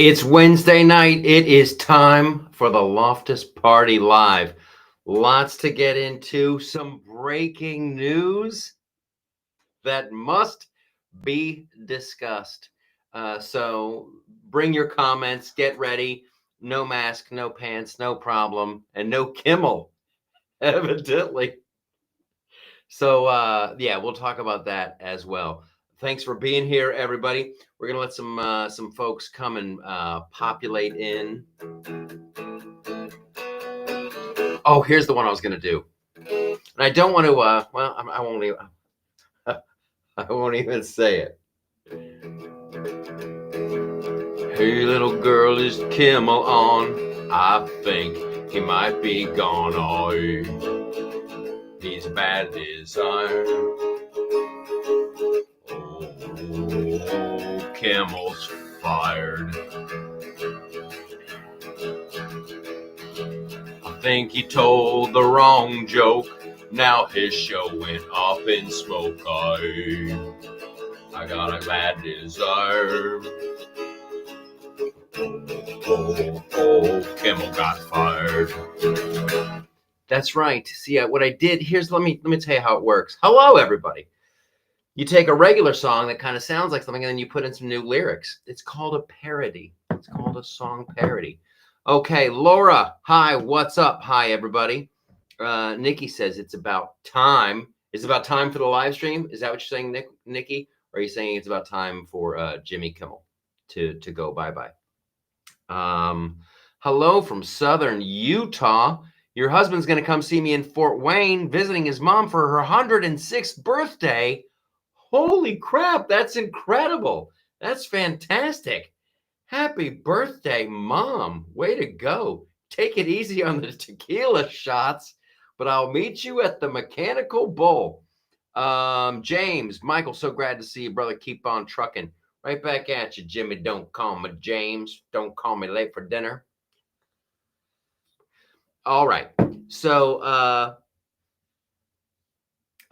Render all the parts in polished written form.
It's Wednesday night. It is time for the Loftus Party Live. Lots to get into. Some breaking news that must be discussed. So bring your comments. Get ready. No mask, no pants, no problem, and no Kimmel, evidently. So yeah, we'll talk about that as well. Thanks for being here, everybody. We're gonna let some folks come and populate in. Oh, here's the one I was gonna do, and I don't want to. Well, I won't even. I won't even say it. Hey, little girl, is Kimmel on? I think he might be gone. Oh, he's bad desire. Oh, Kimmel's fired. I think he told the wrong joke. Now his show went up in smoke. I got a bad desire. Oh, Kimmel got fired. That's right. See, what I did, let me tell you how it works. Hello, everybody. You take a regular song that kind of sounds like something, and then you put in some new lyrics. It's called a parody. It's called a song parody. Okay, Laura, hi, what's up? Hi, everybody. Nikki says it's about time. Is it about time for the live stream? Is that what you're saying, Nikki? Or are you saying it's about time for Jimmy Kimmel to go bye-bye? Hello from Southern Utah. Your husband's going to come see me in Fort Wayne, visiting his mom for her 106th birthday. Holy crap, that's incredible. That's fantastic. Happy birthday, Mom. Way to go. Take it easy on the tequila shots, but I'll meet you at the Mechanical Bull. James, Michael, so glad to see you, brother. Keep on trucking. Right back at you, Jimmy. Don't call me James. Don't call me late for dinner. All right. So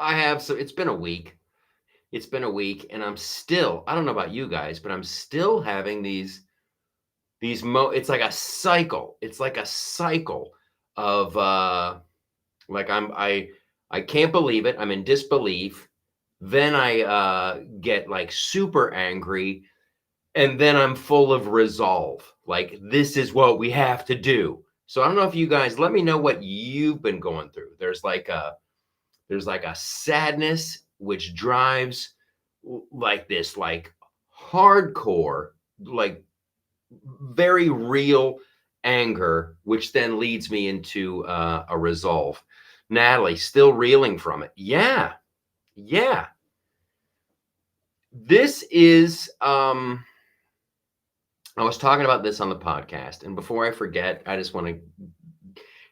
it's been a week. It's been a week, and I'm still, I don't know about you guys, but I'm still having these it's like a cycle. It's like a cycle of like I can't believe it. I'm in disbelief. Then I get like super angry, and then I'm full of resolve. Like, this is what we have to do. So I don't know if you guys, let me know what you've been going through. There's like a sadness which drives like this, like hardcore, like very real anger, which then leads me into a resolve. Natalie, still reeling from it. Yeah. This is, I was talking about this on the podcast, and before I forget, I just want to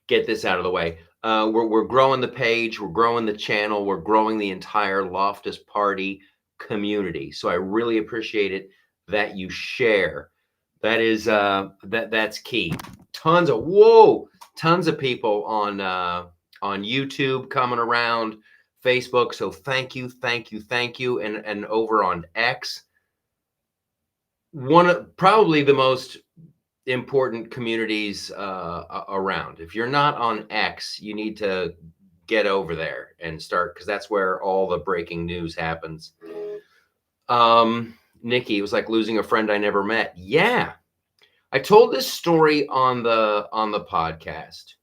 get this out of the way. We're growing the page, we're growing the channel, we're growing the entire Loftus Party community. So I really appreciate it that you share. That is that's key. Tons of people on YouTube coming around, Facebook. So thank you. And over on X, probably the most important communities around. If you're not on X, you need to get over there and start, because that's where all the breaking news happens. Nikki, it was like losing a friend I never met. Yeah, I told this story on the podcast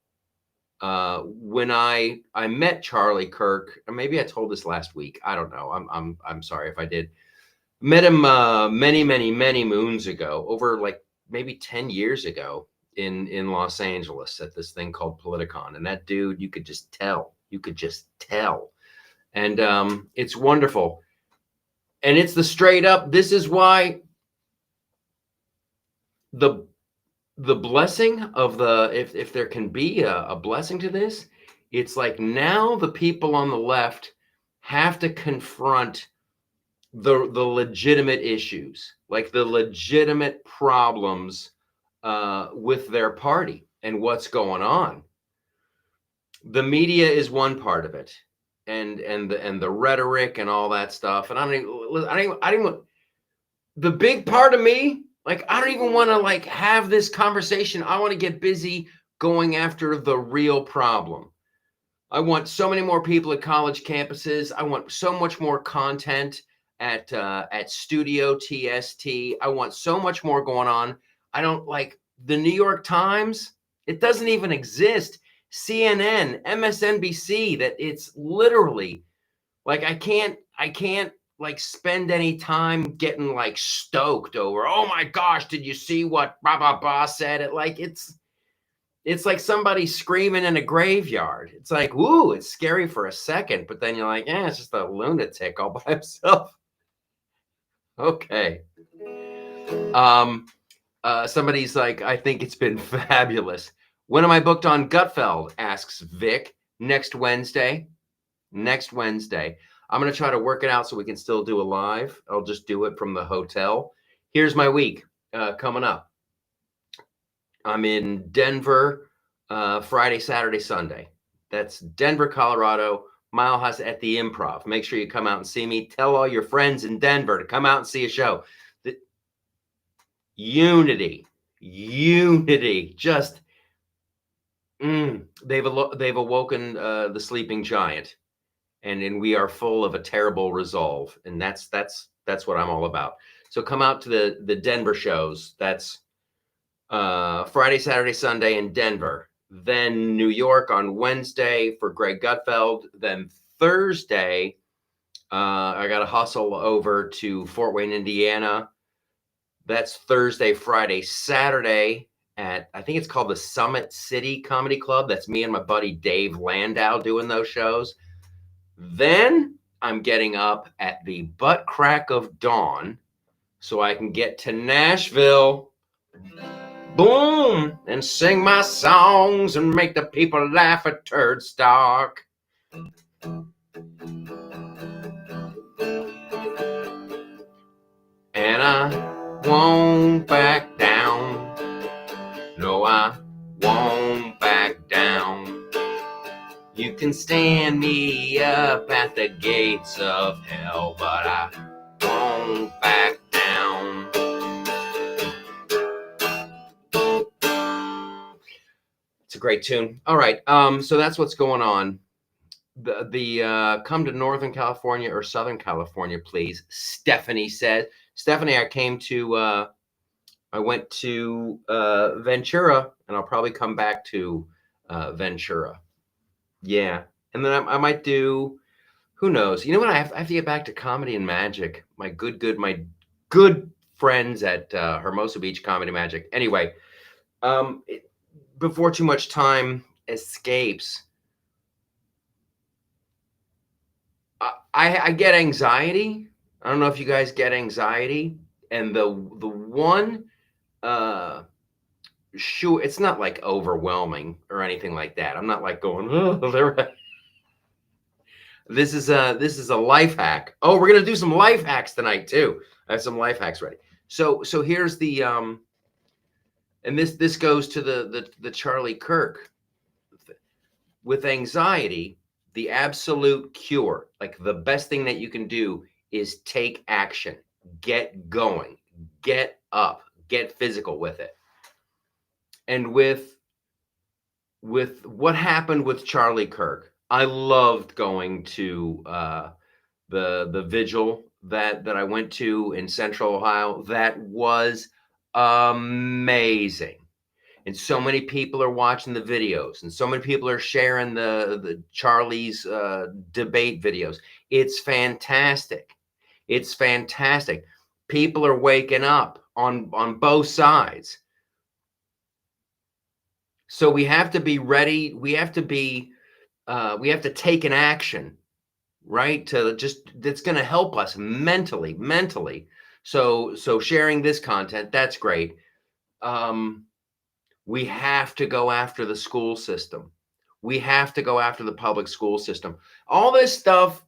when I met Charlie Kirk, or maybe I told this last week. I don't know. I'm sorry if I did. Met him many moons ago, over like maybe 10 years ago in Los Angeles at this thing called Politicon. And that dude, you could just tell. And it's wonderful. And it's the straight up, this is why the blessing of if there can be a blessing to this, it's like now the people on the left have to confront the legitimate issues, like the legitimate problems with their party and what's going on. The media is one part of it, and the rhetoric and all that stuff. And I don't even the big part of me Like, I don't even want to like have this conversation. I want to get busy going after the real problem. I want so many more people at college campuses. I want so much more content at Studio TST. I want so much more going on. I don't like the New York Times. It doesn't even exist. CNN, MSNBC. That it's literally like I can't like spend any time getting like stoked over. Oh my gosh, did you see what blah blah blah said? It's like somebody screaming in a graveyard. It's like, woo, it's scary for a second, but then you're like, yeah, it's just a lunatic all by himself. Okay. Somebody's like, I think it's been fabulous. When am I booked on Gutfeld? Asks Vic. Next Wednesday. Next Wednesday. I'm going to try to work it out so we can still do a live. I'll just do it from the hotel. Here's my week coming up. I'm in Denver Friday, Saturday, Sunday. That's Denver, Colorado, Mile House at the Improv. Make sure you come out and see me. Tell all your friends in Denver to come out and see a show. Unity. Just they've awoken the sleeping giant, and we are full of a terrible resolve, and that's what I'm all about. So come out to the Denver shows. That's Friday, Saturday, Sunday in Denver. Then New York on Wednesday for Greg Gutfeld. Then Thursday, I got to hustle over to Fort Wayne, Indiana. That's Thursday, Friday, Saturday at, I think it's called the Summit City Comedy Club. That's me and my buddy Dave Landau doing those shows. Then I'm getting up at the butt crack of dawn so I can get to Nashville. Boom, and sing my songs and make the people laugh at Turd Stock. And I won't back down. No, I won't back down. You can stand me up at the gates of hell, but I won't back down. It's a great tune. All right, so that's what's going on. The come to Northern California or Southern California, please. Stephanie said. Stephanie, I went to Ventura, and I'll probably come back to Ventura. Yeah, and then I might do. Who knows? You know what? I have to get back to Comedy and Magic. My good friends at Hermosa Beach Comedy Magic. Anyway, before too much time escapes, I get anxiety. I don't know if you guys get anxiety, and the one sure, it's not like overwhelming or anything like that. I'm not like going, oh, there. This is a life hack. Oh, we're gonna do some life hacks tonight too. I have some life hacks ready. So here's the and this goes to the Charlie Kirk. With anxiety, the absolute cure, like the best thing that you can do is take action. Get going. Get up. Get physical with it. And with what happened with Charlie Kirk, I loved going to the vigil that I went to in Central Ohio. That was amazing. And so many people are watching the videos, and so many people are sharing the Charlie's debate videos. It's fantastic. It's fantastic. People are waking up on both sides. So we have to be ready. We have to take an action, right? That's going to help us mentally. So sharing this content, that's great. We have to go after the school system. We have to go after the public school system. All this stuff,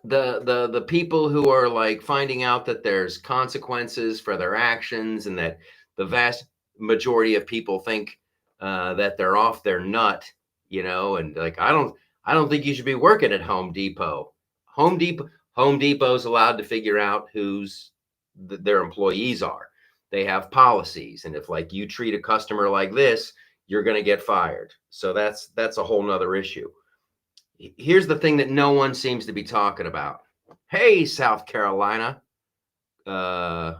the people who are like finding out that there's consequences for their actions, and that the vast majority of people think that they're off their nut, and like, I don't think you should be working at Home Depot. Home Depot's allowed to figure out who's their employees are. They have policies, and if like you treat a customer like this, you're going to get fired. So that's a whole nother issue. Here's the thing that no one seems to be talking about. Hey, South Carolina, uh,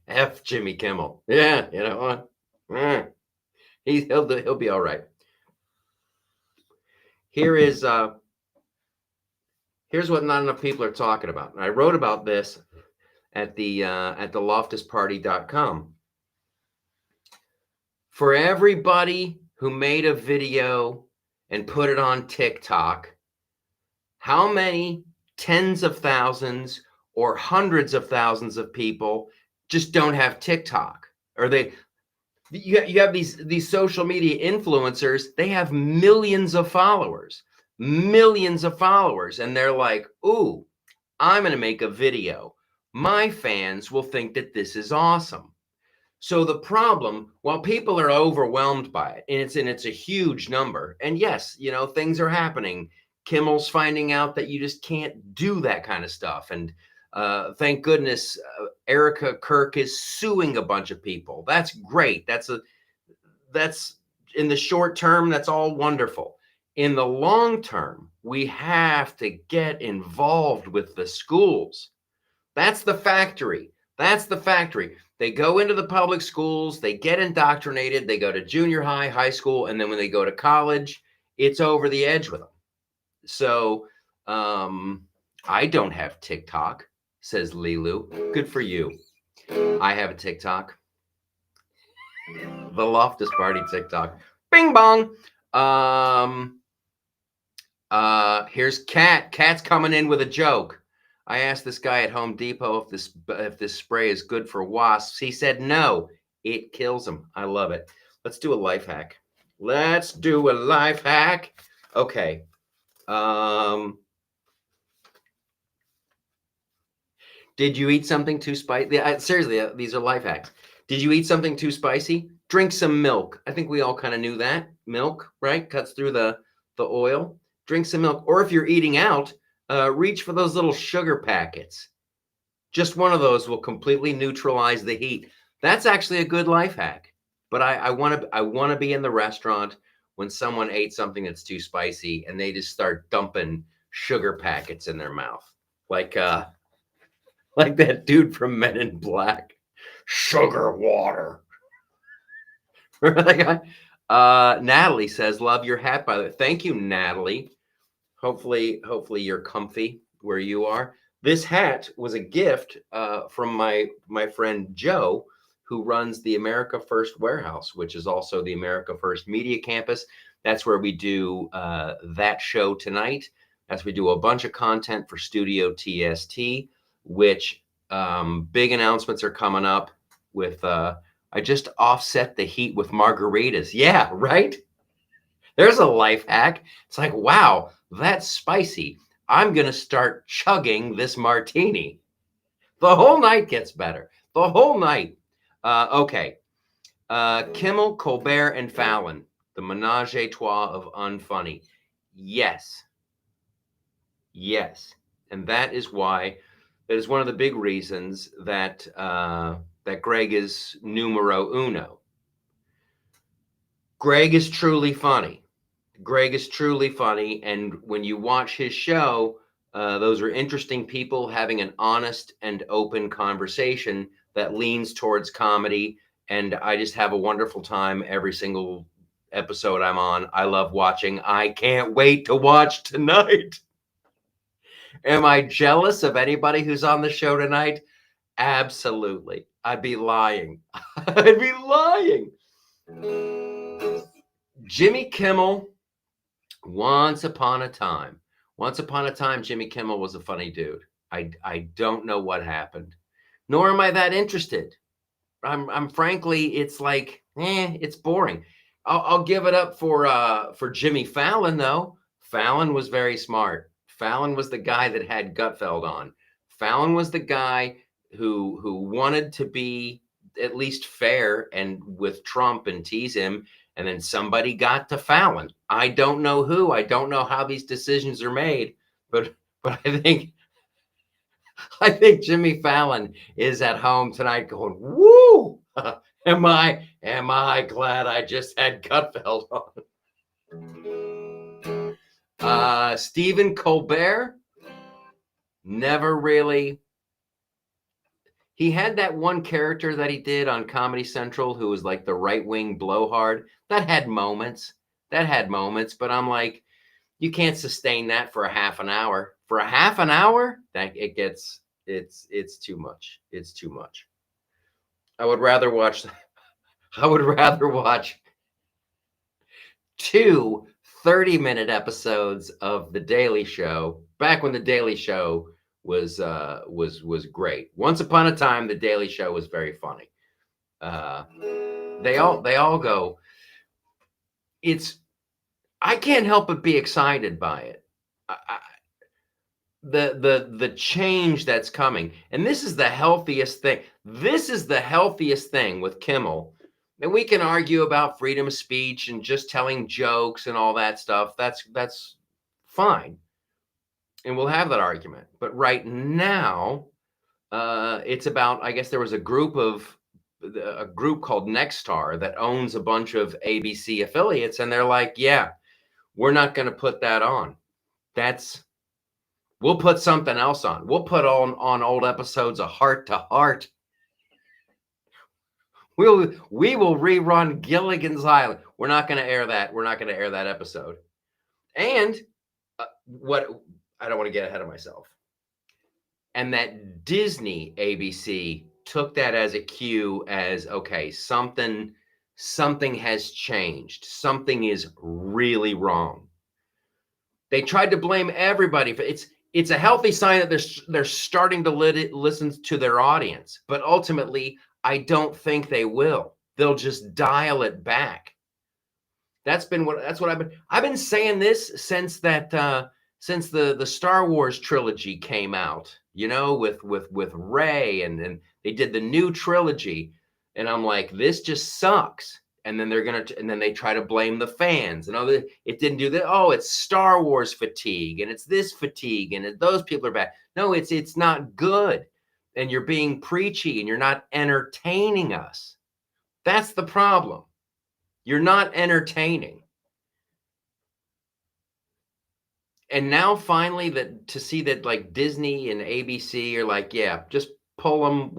F Jimmy Kimmel. Yeah, you know what? He'll be all right. Here's what not enough people are talking about. And I wrote about this at the loftusparty.com. For everybody who made a video and put it on TikTok, how many tens of thousands or hundreds of thousands of people just don't have TikTok? Or you have these social media influencers, they have millions of followers, and they're like, ooh, I'm going to make a video. My fans will think that this is awesome. So the problem, while people are overwhelmed by it, and it's a huge number, and yes, you know, things are happening. Kimmel's finding out that you just can't do that kind of stuff. And thank goodness Erica Kirk is suing a bunch of people. That's great. That's in the short term, that's all wonderful. In the long term, we have to get involved with the schools. That's the factory. They go into the public schools, they get indoctrinated, they go to junior high, high school, and then when they go to college, it's over the edge with them. So I don't have TikTok, says Lilu. Good for you. I have a TikTok. The Loftus Party TikTok. Bing bong. Here's Kat. Kat's coming in with a joke. I asked this guy at Home Depot if this spray is good for wasps. He said no, it kills them. I love it. Let's do a life hack. Okay. Did you eat something too spicy? Seriously, these are life hacks. Did you eat something too spicy? Drink some milk. I think we all kind of knew that. Milk, right? Cuts through the oil. Drink some milk. Or if you're eating out, reach for those little sugar packets. Just one of those will completely neutralize the heat. That's actually a good life hack. But I want to be in the restaurant when someone ate something that's too spicy and they just start dumping sugar packets in their mouth. Like that dude from Men in Black. Sugar water. Remember that guy? Natalie says, love your hat, by the way. Thank you, Natalie. Hopefully you're comfy where you are. This hat was a gift from my friend Joe, who runs the America First Warehouse, which is also the America First Media Campus. That's where we do that show tonight. As we do a bunch of content for Studio TST, which big announcements are coming up with, I just offset the heat with margaritas. Yeah, right? There's a life hack. It's like, wow, that's spicy. I'm going to start chugging this martini. The whole night gets better. The whole night. Okay. Kimmel, Colbert, and Fallon. The menage a trois of unfunny. Yes. And that is one of the big reasons that that Greg is numero uno. Greg is truly funny. And when you watch his show, those are interesting people having an honest and open conversation that leans towards comedy. And I just have a wonderful time every single episode I'm on. I love watching. I can't wait to watch tonight. Am I jealous of anybody who's on the show tonight? Absolutely. I'd be lying. Jimmy Kimmel, once upon a time, Jimmy Kimmel was a funny dude. I don't know what happened, nor am I that interested. I'm frankly, it's like, it's boring. I'll give it up for Jimmy Fallon, though. Fallon was very smart. Fallon was the guy that had Gutfeld on. Fallon was the guy who wanted to be at least fair and with Trump and tease him. And then somebody got to Fallon. I don't know who. I don't know how these decisions are made, but I think I think Jimmy Fallon is at home tonight going, woo! Am I glad I just had Gutfeld on? Stephen Colbert, never really. He had that one character that he did on Comedy Central who was like the right-wing blowhard. That had moments. But I'm like, you can't sustain that for a half an hour. For a half an hour, that it's too much. It's too much. I would rather watch I would rather watch two 30-minute episodes of The Daily Show back when The Daily Show was great. Once upon a time, The Daily Show was very funny. They all go. I can't help but be excited by it. The change that's coming, and this is the healthiest thing. This is the healthiest thing with Kimmel. And we can argue about freedom of speech and just telling jokes and all that stuff. That's fine, and we'll have that argument. But right now, it's about. I guess there was a group called Nexstar that owns a bunch of ABC affiliates, and they're like, yeah, we're not going to put that on. We'll put something else on. We'll put on old episodes of Heart to Heart. We will rerun Gilligan's Island. We're not going to air that. We're not going to air that episode. And what I don't want to get ahead of myself. And that Disney ABC took that as a cue as, okay, something has changed. Something is really wrong. They tried to blame everybody for it's a healthy sign that they're starting to listen to their audience, but ultimately I don't think they will. They'll just dial it back. That's what I've been saying this since the Star Wars trilogy came out, with Rey, and they did the new trilogy, and I'm like, this just sucks. And then they try to blame the fans, and it didn't do that. Oh, it's Star Wars fatigue, and it's this fatigue, and those people are bad. No, it's not good, and you're being preachy, and you're not entertaining us. That's the problem. You're not entertaining. And now finally to see that like Disney and ABC are like, yeah, just pull them.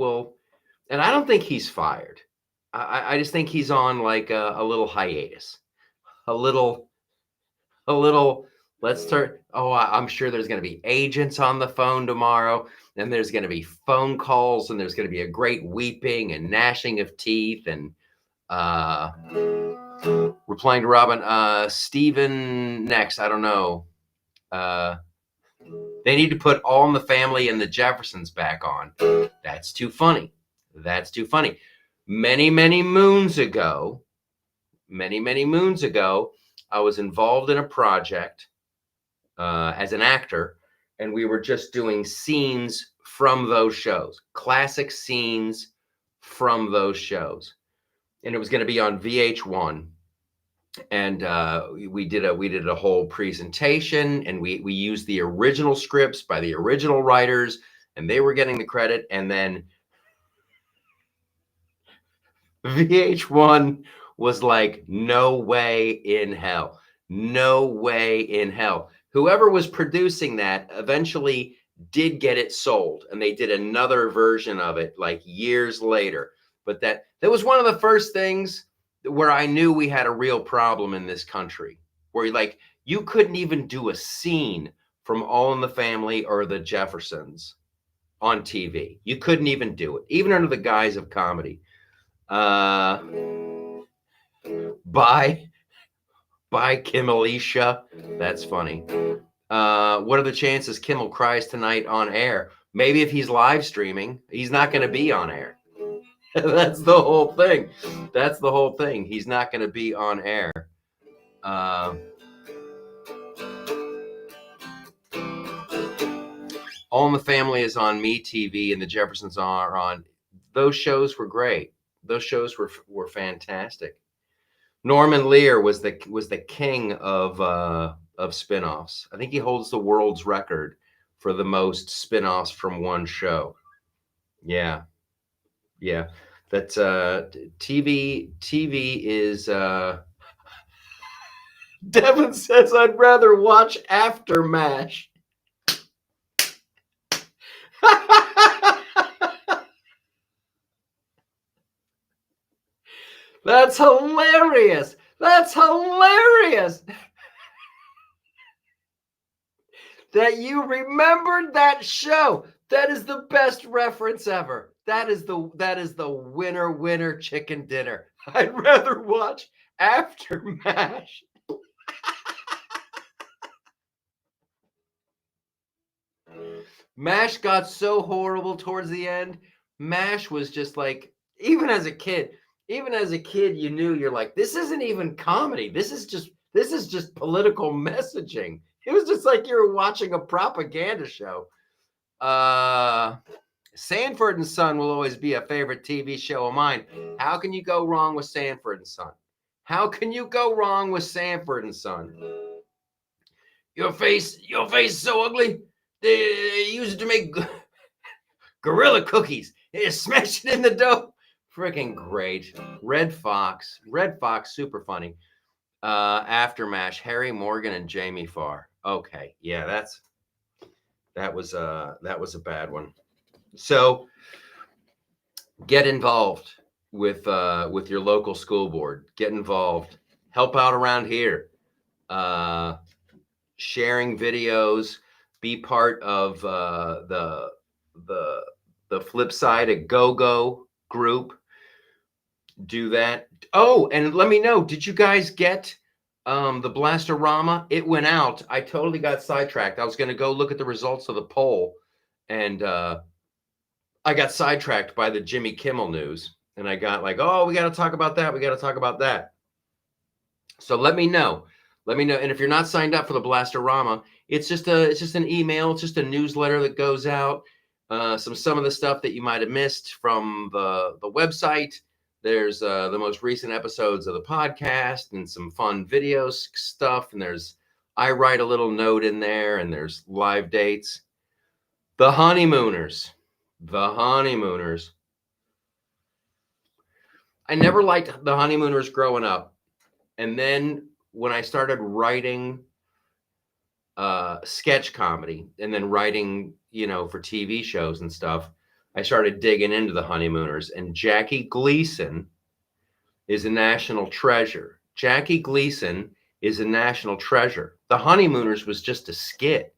And I don't think he's fired. I just think he's on like a little hiatus, a little. Let's start. Oh, I'm sure there's going to be agents on the phone tomorrow, and there's going to be phone calls, and there's going to be a great weeping and gnashing of teeth. And replying to Robin, Stephen next. I don't know. They need to put All in the Family and the Jeffersons back on. That's too funny. Many, many moons ago, I was involved in a project as an actor, and we were just doing scenes from those shows, classic scenes from those shows. And it was going to be on VH1. And we did a whole presentation, and we used the original scripts by the original writers, and they were getting the credit. And then VH1 was like, no way in hell. Whoever was producing that eventually did get it sold, and they did another version of it like years later. But that was one of the first things where I knew we had a real problem in this country, where like you couldn't even do a scene from All in the Family or the Jeffersons on TV. You couldn't even do it, even under the guise of comedy. By Kimmelisha. That's funny. What are the chances Kimmel cries tonight on air? Maybe if he's live streaming, he's not going to be on air. That's the whole thing. He's not going to be on air. All in the Family is on MeTV, and the Jeffersons are on. Those shows were great. Those shows were fantastic. Norman Lear was the king of spinoffs. I think he holds the world's record for the most spin-offs from one show. Yeah. Yeah. That's TV is Devin says I'd rather watch After MASH. That's hilarious. That's hilarious. That you remembered that show. That is the best reference ever. That is the winner chicken dinner. I'd rather watch After MASH. MASH got so horrible towards the end. MASH was just like, even as a kid, you knew, you're like, this isn't even comedy. This is just political messaging. It was just like you were watching a propaganda show. Sanford and Son will always be a favorite TV show of mine. How can you go wrong with Sanford and Son? How can you go wrong with Sanford and Son? Your face is so ugly. They use it to make gorilla cookies. They smash it in the dough. Freaking great. Red Fox, super funny. After MASH, Harry Morgan and Jamie Farr. Okay, yeah, that was a bad one. So get involved with your local school board. Get involved. Help out around here. Sharing videos. Be part of the Flip Side, a go group. Do that. Oh, and let me know. Did you guys get the Blastorama? It went out. I totally got sidetracked. I was going to go look at the results of the poll, and I got sidetracked by the Jimmy Kimmel news, and I got like, oh, we got to talk about that. We got to talk about that. So let me know. Let me know. And if you're not signed up for the Blastorama, it's just an email. It's just a newsletter that goes out. Some of the stuff that you might have missed from the website. There's the most recent episodes of the podcast and some fun video stuff. And I write a little note in there, and there's live dates. The Honeymooners. I never liked the Honeymooners growing up. And then when I started writing sketch comedy and then writing, for TV shows and stuff, I started digging into the Honeymooners, and Jackie Gleason is a national treasure. Jackie Gleason is a national treasure. The Honeymooners was just a skit.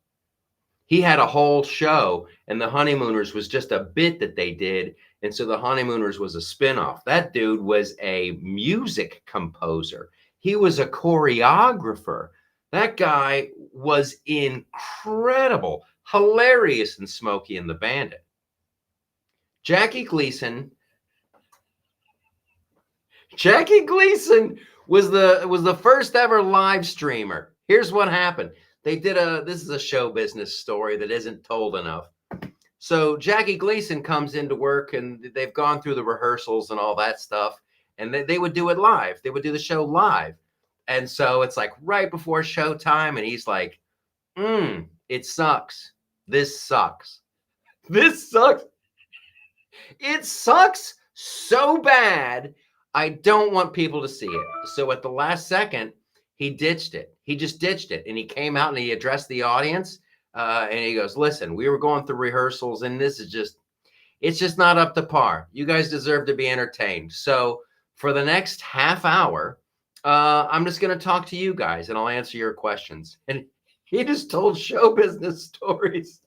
He had a whole show, and the Honeymooners was just a bit that they did. And so the Honeymooners was a spinoff. That dude was a music composer. He was a choreographer. That guy was incredible, hilarious in Smokey and the Bandit. Jackie Gleason was the first ever live streamer. Here's what happened. This is a show business story that isn't told enough. So Jackie Gleason comes into work, and they've gone through the rehearsals and all that stuff. And they would do it live. They would do the show live. And so it's like right before showtime. And he's like, it sucks. This sucks. This sucks. It sucks so bad. I don't want people to see it. So at the last second, he ditched it. He just ditched it. And he came out and he addressed the audience. And he goes, listen, we were going through rehearsals, and it's just not up to par. You guys deserve to be entertained. So for the next half hour, I'm just going to talk to you guys, and I'll answer your questions. And he just told show business stories.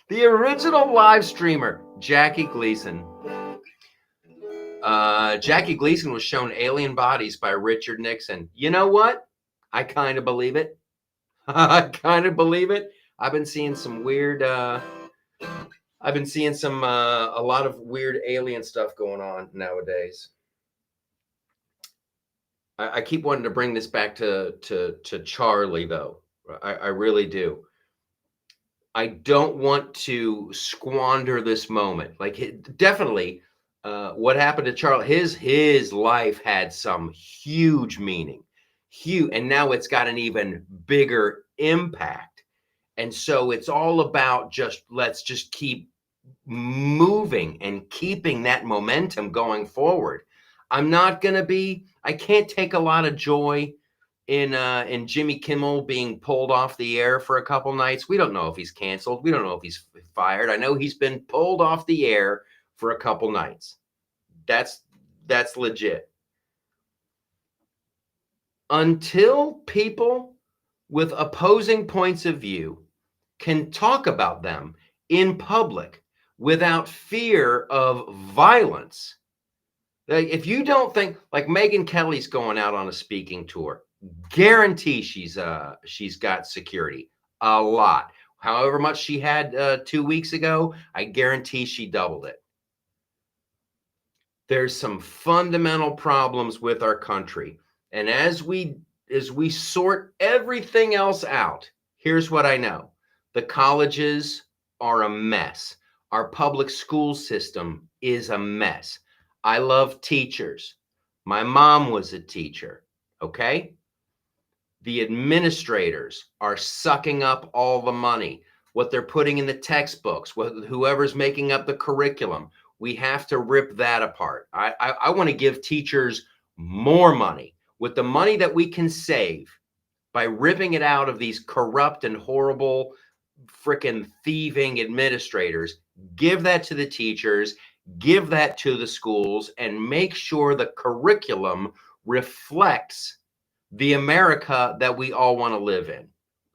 The original live streamer, Jackie Gleason. Jackie Gleason was shown Alien Bodies by Richard Nixon. You know what? I kind of believe it. I've been seeing some weird, a lot of weird alien stuff going on nowadays. I keep wanting to bring this back to Charlie, though. I really do. I don't want to squander this moment. Definitely, what happened to Charlie, his life had some huge meaning. And now it's got an even bigger impact. And so it's all about let's just keep moving and keeping that momentum going forward. I can't take a lot of joy in Jimmy Kimmel being pulled off the air for a couple nights. We don't know if he's canceled. We don't know if he's fired. I know he's been pulled off the air for a couple nights. That's legit. Until people with opposing points of view can talk about them in public without fear of violence. Like, if you don't think, like, Megyn Kelly's going out on a speaking tour, guarantee she's got security, a lot. However much she had 2 weeks ago, I guarantee she doubled it. There's some fundamental problems with our country, and as we sort everything else out, here's what I know: the colleges are a mess. Our public school system is a mess. I love teachers. My mom was a teacher, okay? The administrators are sucking up all the money, what they're putting in the textbooks, whoever's making up the curriculum. We have to rip that apart. I want to give teachers more money. With the money that we can save by ripping it out of these corrupt and horrible, freaking thieving administrators, give that to the teachers, give that to the schools, and make sure the curriculum reflects the America that we all want to live in.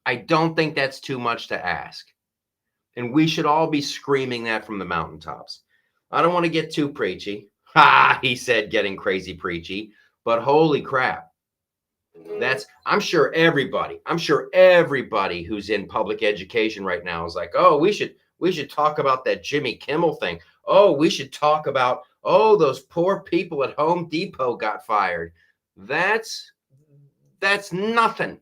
I don't think that's too much to ask. And we should all be screaming that from the mountaintops. I don't want to get too preachy. Ha, he said, getting crazy preachy. But holy crap. I'm sure everybody who's in public education right now is like, oh, we should talk about that Jimmy Kimmel thing. Oh, we should talk about, oh, those poor people at Home Depot got fired. That's nothing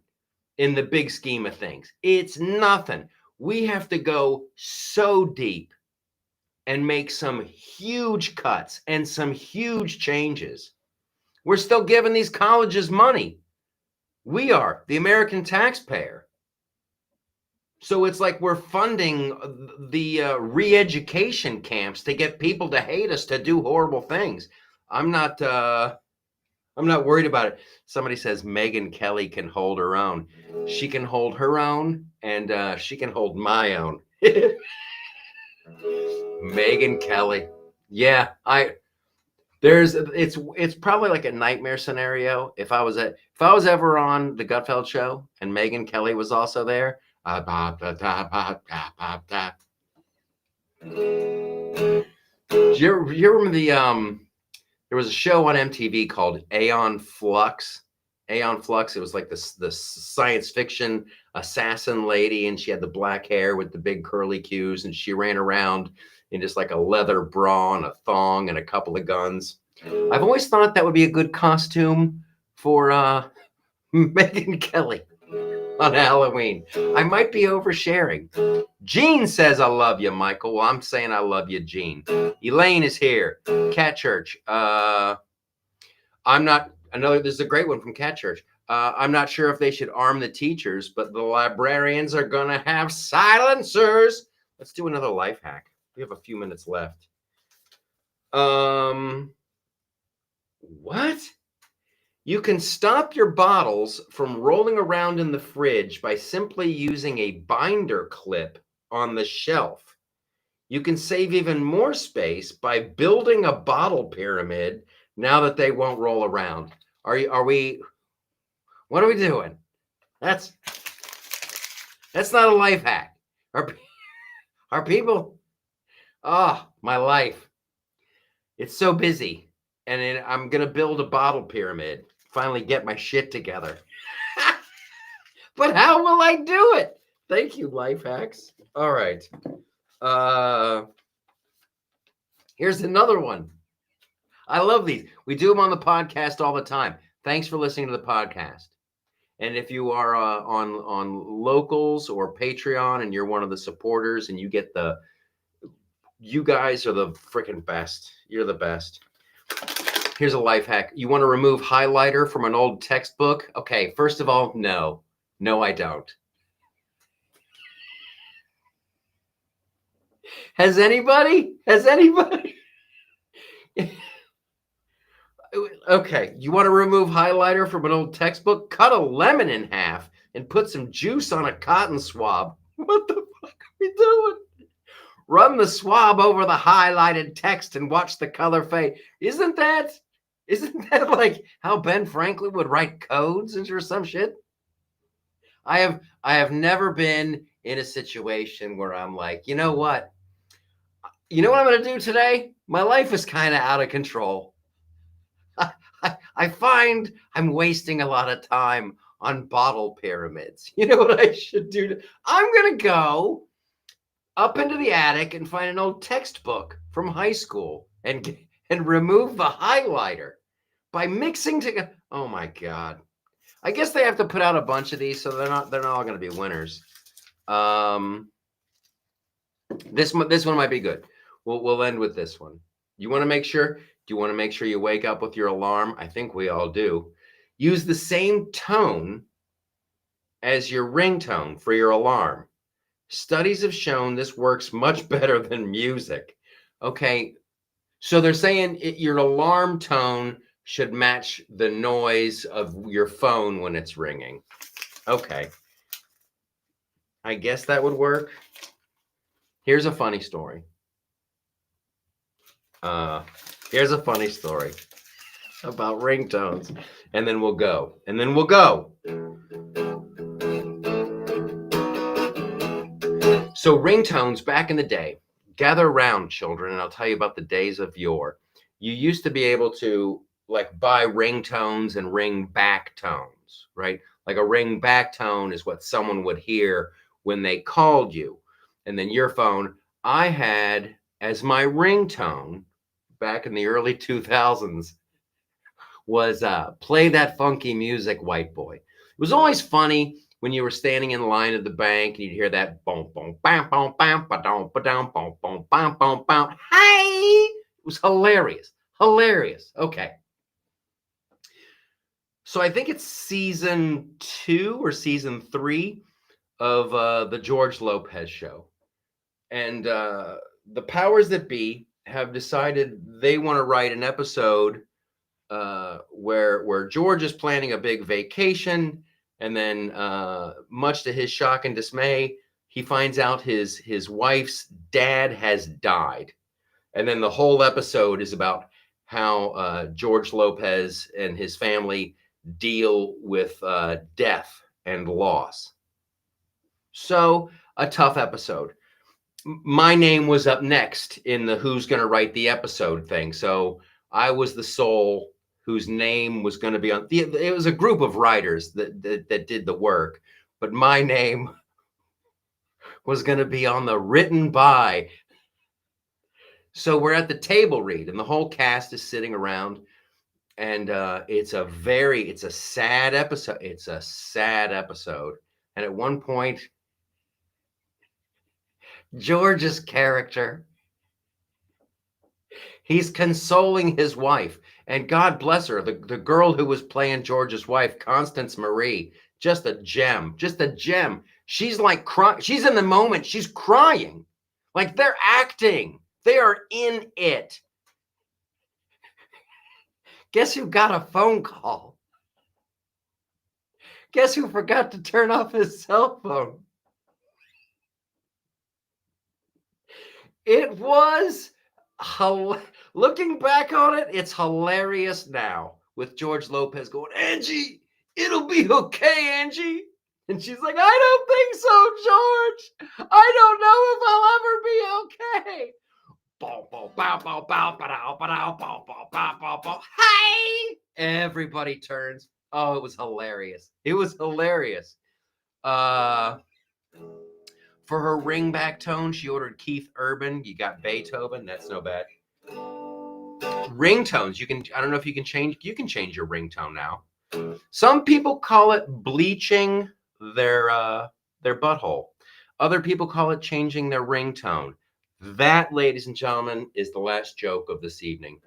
in the big scheme of things. It's nothing. We have to go so deep and make some huge cuts and some huge changes. We're still giving these colleges money. We are, the American taxpayer. So it's like we're funding the re-education camps to get people to hate us, to do horrible things. I'm not worried about it. Somebody says Megyn Kelly can hold her own. She can hold her own, and she can hold my own. Megyn Kelly. Yeah, it's probably like a nightmare scenario. If I was ever on the Gutfeld show and Megyn Kelly was also there. Do you remember there was a show on MTV called Aeon Flux? Aeon Flux. It was like the science fiction assassin lady, and she had the black hair with the big curly cues, and she ran around in just like a leather bra and a thong and a couple of guns. I've always thought that would be a good costume for Megyn Kelly on Halloween. I might be oversharing. Jean says, I love you, Michael. Well, I'm saying I love you, Jean. Elaine is here. Cat Church. This is a great one from Cat Church. I'm not sure if they should arm the teachers, but the librarians are going to have silencers. Let's do another life hack. We have a few minutes left. What? You can stop your bottles from rolling around in the fridge by simply using a binder clip on the shelf. You can save even more space by building a bottle pyramid now that they won't roll around. What are we doing? That's not a life hack. Are people? Oh, my life. It's so busy. And I'm going to build a bottle pyramid. Finally get my shit together. But how will I do it? Thank you, life hacks. All right. Here's another one. I love these. We do them on the podcast all the time. Thanks for listening to the podcast. And if you are on Locals or Patreon and you're one of the supporters and you get you guys are the freaking best. You're the best. Here's a life hack. You want to remove highlighter from an old textbook? Okay, first of all, no, I don't. Has anybody? Okay, you want to remove highlighter from an old textbook? Cut a lemon in half and put some juice on a cotton swab. What the fuck are we doing? Run the swab over the highlighted text and watch the color fade. Isn't that like how Ben Franklin would write codes or some shit? I have never been in a situation where I'm like, you know what? You know what I'm going to do today? My life is kind of out of control. I find I'm wasting a lot of time on bottle pyramids. You know what I should do? I'm going to go up into the attic and find an old textbook from high school and remove the highlighter by mixing together. Oh my God. I guess they have to put out a bunch of these, so they're not all going to be winners. This one might be good. We'll end with this one. You want to make sure? Do you want to make sure you wake up with your alarm? I think we all do. Use the same tone as your ringtone for your alarm. Studies have shown this works much better than music. Okay, so they're saying your alarm tone should match the noise of your phone when it's ringing. Okay, I guess that would work. Here's a funny story. Here's a funny story about ringtones, and then we'll go. So ringtones back in the day, gather around, children, and I'll tell you about the days of yore. You used to be able to like buy ringtones and ring back tones, right? Like a ring back tone is what someone would hear when they called you. And then your phone, I had as my ringtone back in the early 2000s was play that funky music, white boy. It was always funny when you were standing in line at the bank and you'd hear that boom boom bam boom bam ba dum ba dum boom boom bam boom bam. Hey, it was hilarious. Okay. So I think it's season 2 or season 3 of the George Lopez show. And the powers that be have decided they want to write an episode where George is planning a big vacation, and then much to his shock and dismay, he finds out his wife's dad has died, and then the whole episode is about how George Lopez and his family deal with death and loss. So a tough episode. My name was up next in the who's going to write the episode thing, so I was the soul whose name was going to be on it was a group of writers that did the work, but my name was going to be on the written by. So we're at the table read and the whole cast is sitting around, and it's a sad episode. And at one point, George's character, he's consoling his wife, and God bless her, the girl who was playing George's wife, Constance Marie, just a gem. She's like crying. She's in the moment. She's crying. Like they're acting. They are in it. Guess who got a phone call? Guess who forgot to turn off his cell phone? It was looking back on it, it's hilarious now with George Lopez going, Angie, it'll be okay, Angie. And she's like, I don't think so, George. I don't know if I'll ever be okay. Hey! Everybody turns. Oh, it was hilarious. For her ringback tone, she ordered Keith Urban. You got Beethoven. That's no bad. Ringtones. I don't know if you can change your ringtone now. Some people call it bleaching their butthole. Other people call it changing their ringtone. That, ladies and gentlemen, is the last joke of this evening.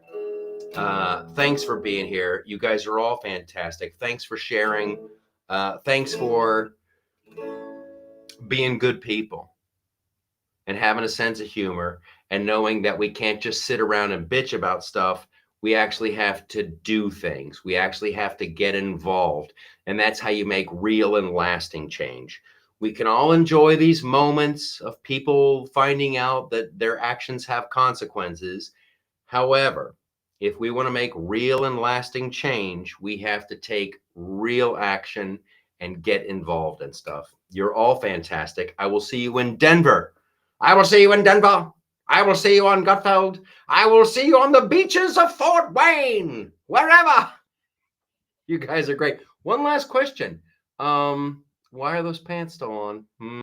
Thanks for being here. You guys are all fantastic. Thanks for sharing. Thanks for being good people. and having a sense of humor and knowing that we can't just sit around and bitch about stuff. We actually have to do things. We actually have to get involved. And that's how you make real and lasting change. We can all enjoy these moments of people finding out that their actions have consequences. However, if we want to make real and lasting change, we have to take real action and get involved in stuff. You're all fantastic. I will see you in Denver. I will see you in Denver. I will see you on Gutfeld. I will see you on the beaches of Fort Wayne, wherever. You guys are great. One last question. Why are those pants still on?